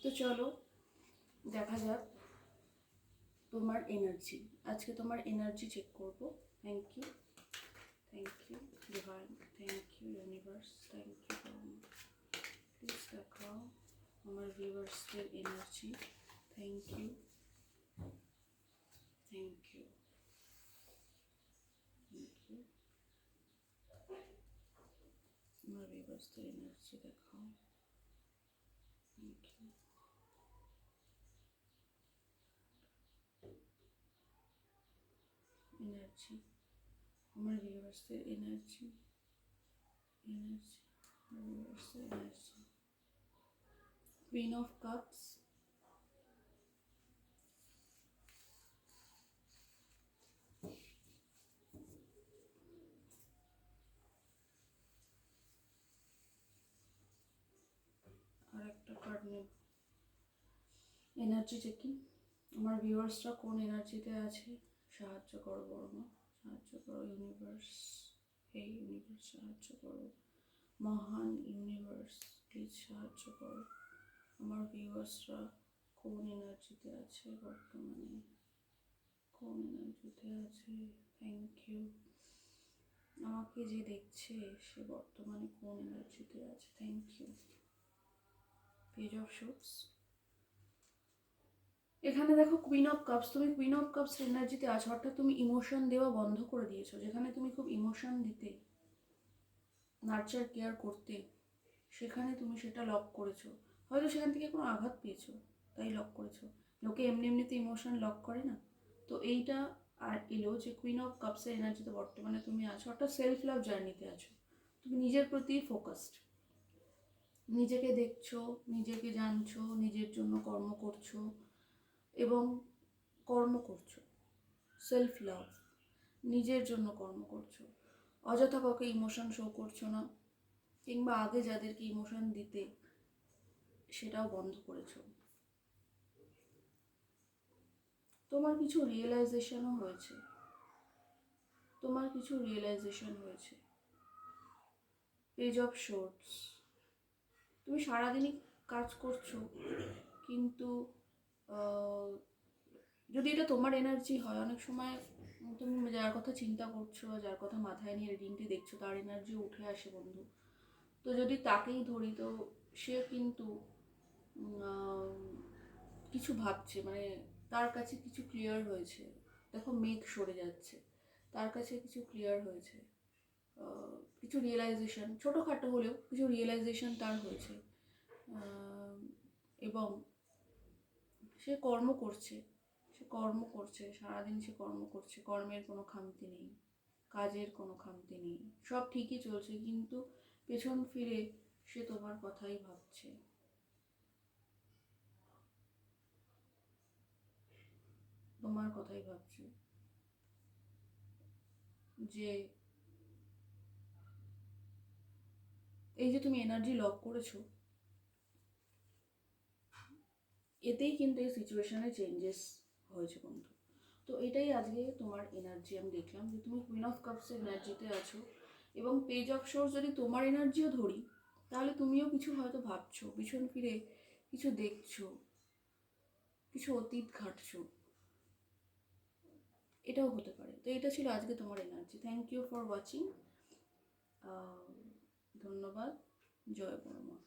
তো চলো দেখা যাক তোমার এনার্জি। আজকে তোমার এনার্জি চেক করব। Thank you, thank you divine, thank you universe, thank you please দেখাও আমার ভিউয়ার্সদের energy. Thank you, thank you, thank you. আমার ভিউয়ার্সদের এনার্জি দেখাও। Thank you. এনার্জি, আমার ভিউয়ার্সদের এনার্জি, এনার্জি, আমার ভিউয়ার্সদের এনার্জি। Queen of Cups, আর একটা কার্ড নেব। Energy checking. আমার ভিউয়ার্সরা কোন এনার্জিতে আছে সাহায্য করো বড়মা, সাহায্য করো ইউনিভার্স। হে ইউনিভার্স সাহায্য করো, মহান ইউনিভার্স প্লিজ সাহায্য করো। আমার ভিউয়ার্সরা কোন এনার্জিতে আছে বর্তমানে, কোন এনার্জিতে আছে। Thank you. আমাকে যে দেখছে সে বর্তমানে কোন এনার্জিতে আছে। Thank you. Page of shops. এখানে দেখো কুইন অফ কাপস। তুমি কুইন অফ কাপস এনার্জিতে আছো, অর্থাৎ তুমি ইমোশন দেওয়া বন্ধ করে দিয়েছো। যেখানে তুমি খুব ইমোশন দিতে, নার্চার কেয়ার করতে, সেখানে তুমি সেটা লক করেছো। হয়তো সেখান থেকে কোনো আঘাত পেয়েছো তাই লক করেছো। লোকে এমনি এমনিতে ইমোশন লক করে না। তো এইটা আর এলো যে কুইন অফ কাপসের এনার্জিতে বর্তমানে তুমি আছো, অর্থাৎ সেলফ লাভ জার্নিতে আছো। তুমি নিজের প্রতি ফোকাসড, নিজেকে দেখছো, নিজেকে জানছো, নিজের জন্য কর্ম করছো এবং কর্ম করছো। সেলফ লাভ, নিজের জন্য কর্ম করছো। অযথা কাউকে ইমোশন শো করছো না, কিংবা আগে যাদেরকে ইমোশন দিতে সেটাও বন্ধ করেছো। তোমার কিছু রিয়েলাইজেশনও হয়েছে, তোমার কিছু রিয়েলাইজেশন হয়েছে। Page of shorts. তুমি সারাদিনই কাজ করছো, কিন্তু যদি এটা তোমার এনার্জি হয়, অনেক সময় তুমি যার কথা চিন্তা করছো, যার কথা মাথায় নিয়ে রিডিংটি দেখছো, তার এনার্জিও উঠে আসে বন্ধু। তো যদি তাকেই ধরি, তো সে কিন্তু কিছু ভাবছে, মানে তার কাছে কিছু ক্লিয়ার হয়েছে। দেখো মেঘ সরে যাচ্ছে, তার কাছে কিছু ক্লিয়ার হয়েছে, কিছু রিয়েলাইজেশন, ছোটোখাটো হলেও কিছু রিয়েলাইজেশন তার হয়েছে। এবং সে কর্ম করছে, সে কর্ম করছে, সারাদিন সে কর্ম করছে, কর্মের কোনো খামতি নেই, কাজের কোনো খামতি নেই, সব ঠিকই চলছে, কিন্তু পেছন ফিরে সে তোমার কথাই ভাবছে। তোমার কথাই ভাবছে যে এই যে তুমি এনার্জি লক করেছো, এতেই কিন্তু এই সিচুয়েশনে চেঞ্জেস হয়েছে বন্ধু। তো এটাই আজকে তোমার এনার্জি। আমি দেখলাম যে তুমি কুইন অফ কাপসের এনার্জিতে আছো, এবং পেজ অফ শোর্স যদি তোমার এনার্জিও ধরি, তাহলে তুমিও কিছু হয়তো ভাবছো, পিছন ফিরে কিছু দেখছো, কিছু অতীত ঘাটছো, এটাও হতে পারে। তো এটা ছিল আজকে তোমার energy. Thank you for watching. ধন্যবাদ। জয় বড়মা।